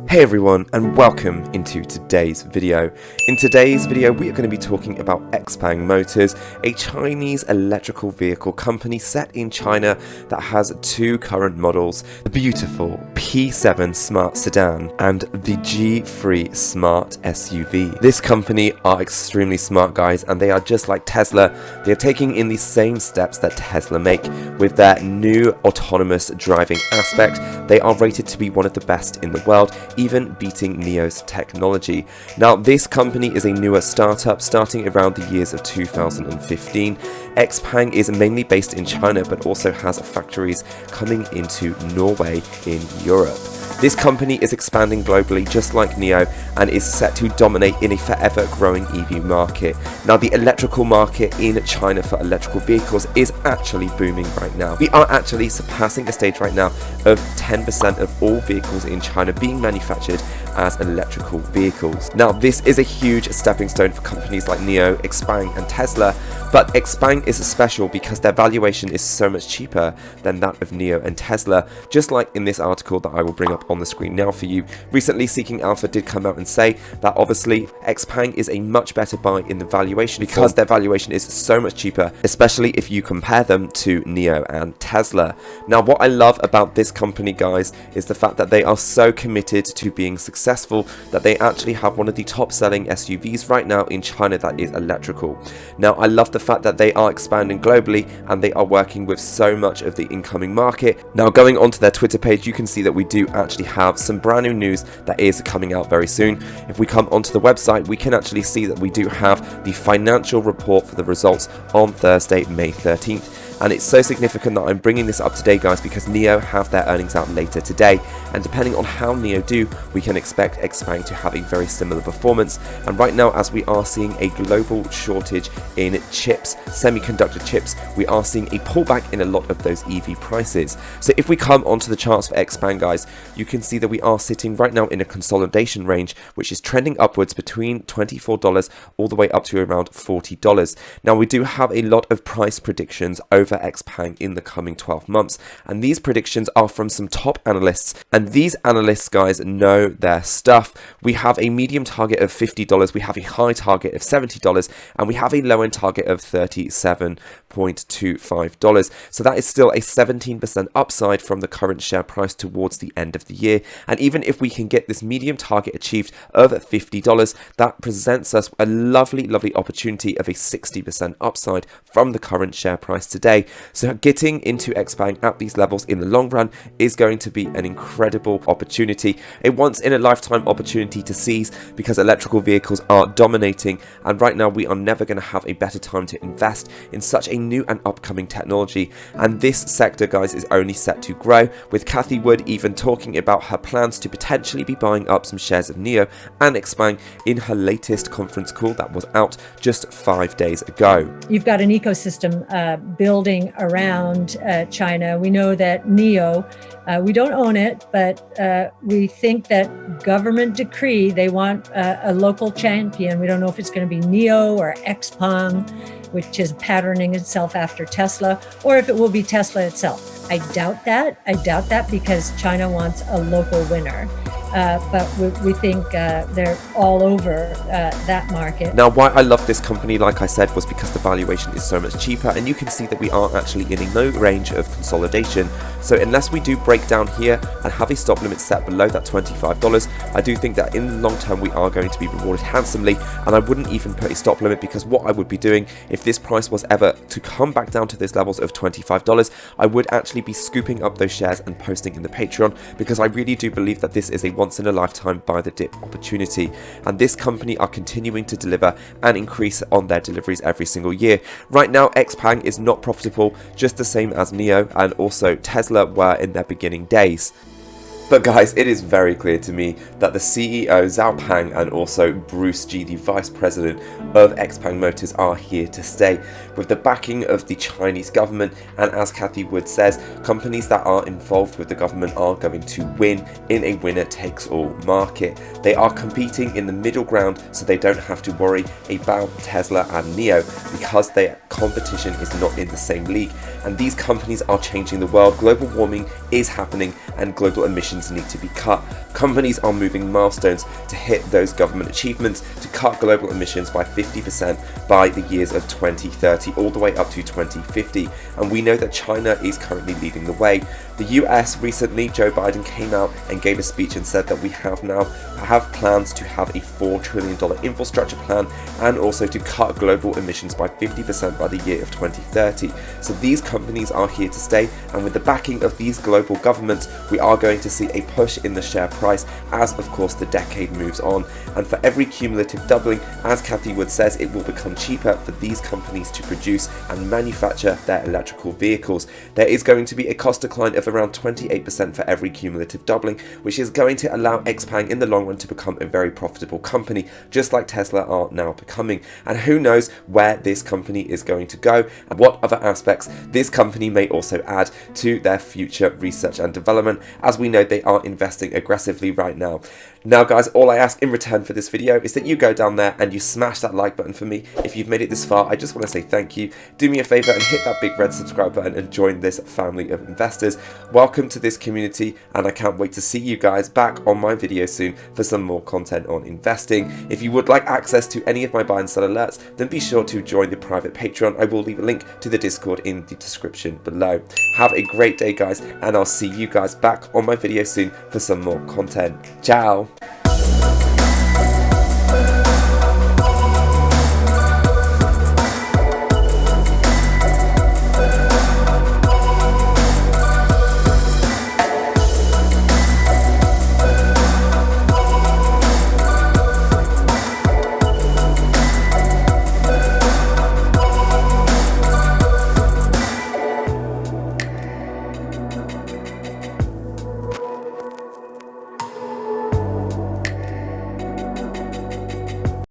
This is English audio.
Hey everyone, and welcome into today's video. In today's video we are going to be talking about Xpeng Motors, a Chinese electrical vehicle company set in China that has two current models, the beautiful P7 Smart Sedan and the G3 Smart SUV. This company are extremely smart, guys, and they are just like Tesla. They are taking in the same steps that Tesla make with their new autonomous driving aspect. They are rated to be one of the best in the world, even beating NIO's technology. Now, this company is a newer startup starting around the years of 2015. XPANG is mainly based in China but also has factories coming into Norway in Europe. This company is expanding globally just like NIO and is set to dominate in a forever growing EV market. Now, the electrical market in China for electrical vehicles is actually booming right now. We are actually surpassing a stage right now of 10% of all vehicles in China being manufactured as electrical vehicles. Now, this is a huge stepping stone for companies like NIO, Xpeng and Tesla, but Xpeng is special because their valuation is so much cheaper than that of NIO and Tesla, just like in this article that I will bring up on the screen now for you. Recently, Seeking Alpha did come out and say that obviously Xpeng is a much better buy in the valuation because their valuation is so much cheaper, especially if you compare them to NIO and Tesla. Now, what I love about this company, guys, is the fact that they are so committed to being successful that they actually have one of the top selling SUVs right now in China that is electrical. Now, I love the fact that they are expanding globally and they are working with so much of the incoming market. Now, going onto their Twitter page, you can see that we do actually have some brand new news that is coming out very soon. If we come onto the website, we can actually see that we do have the financial report for the results on Thursday, May 13th. And it's so significant that I'm bringing this up today, guys, because NIO have their earnings out later today, and depending on how NIO do, we can expect Xpeng to have a very similar performance. And right now, as we are seeing a global shortage in chips, semiconductor chips, we are seeing a pullback in a lot of those EV prices. So if we come onto the charts for Xpeng, guys, you can see that we are sitting right now in a consolidation range, which is trending upwards between $24 all the way up to around $40. Now, we do have a lot of price predictions over Xpeng in the coming 12 months, and these predictions are from some top analysts, and these analysts, guys, know their stuff. We have a medium target of $50, we have a high target of $70, and we have a low end target of $37.25. So that is still a 17% upside from the current share price towards the end of the year. And even if we can get this medium target achieved of $50, that presents us a lovely opportunity of a 60% upside from the current share price today. So getting into Xpeng at these levels in the long run is going to be an incredible opportunity, a once in a lifetime opportunity to seize, because electrical vehicles are dominating, and right now we are never going to have a better time to invest in such a new and upcoming technology. And this sector, guys, is only set to grow, with CATHIE even talking about her plans to potentially be buying up some shares of NIO and Xpeng in her latest conference call that was out just 5 days ago. You've got an ecosystem building around China. We know that NIO, we don't own it, but we think that government decree, they want a local champion. We don't know if it's going to be NIO or Xpeng, which is patterning itself after Tesla, or if it will be Tesla itself. I doubt that. Because China wants a local winner. But we think they're all over that market. Now, why I love this company, like I said, was because the valuation is so much cheaper, and you can see that we are actually in a low range of consolidation. So unless we do break down here and have a stop limit set below that $25, I do think that in the long term we are going to be rewarded handsomely. And I wouldn't even put a stop limit, because what I would be doing if this price was ever to come back down to those levels of $25, I would actually be scooping up those shares and posting in the Patreon, because I really do believe that this is a once in a lifetime buy the dip opportunity, and this company are continuing to deliver and increase on their deliveries every single year. Right now, Xpeng is not profitable, just the same as NIO and also Tesla were in their beginning days. But guys, it is very clear to me that the CEO Xpeng and also Bruce G, the Vice President of Xpeng Motors, are here to stay, with the backing of the Chinese government. And as CATHIE says, companies that are involved with the government are going to win in a winner-takes-all market. They are competing in the middle ground, so they don't have to worry about Tesla and NIO, because their competition is not in the same league. And these companies are changing the world. Global warming is happening, and global emissions emissions need to be cut. Companies are moving milestones to hit those government achievements to cut global emissions by 50% by the years of 2030 all the way up to 2050, and we know that China is currently leading the way. The US recently, Joe Biden came out and gave a speech and said that we have plans to have a $4 trillion infrastructure plan and also to cut global emissions by 50% by the year of 2030. So these companies are here to stay, and with the backing of these global governments, we are going to see a push in the share price as, of course, the decade moves on. And for every cumulative doubling, as Cathy Wood says, it will become cheaper for these companies to produce and manufacture their electrical vehicles. There is going to be a cost decline of around 28% for every cumulative doubling, which is going to allow XPANG in the long run to become a very profitable company, just like Tesla are now becoming. And who knows where this company is going to go and what other aspects this company may also add to their future research and development, as we know they are investing aggressively right now. Now guys, all I ask in return for this video is that you go down there and you smash that like button for me. If you've made it this far, I just want to say thank you. Do me a favor and hit that big red subscribe button and join this family of investors. Welcome to this community, and I can't wait to see you guys back on my video soon for some more content on investing. If you would like access to any of my buy and sell alerts, then be sure to join the private Patreon. I will leave a link to the Discord in the description below. Have a great day guys, and I'll see you guys back on my video soon for some more content. Ciao!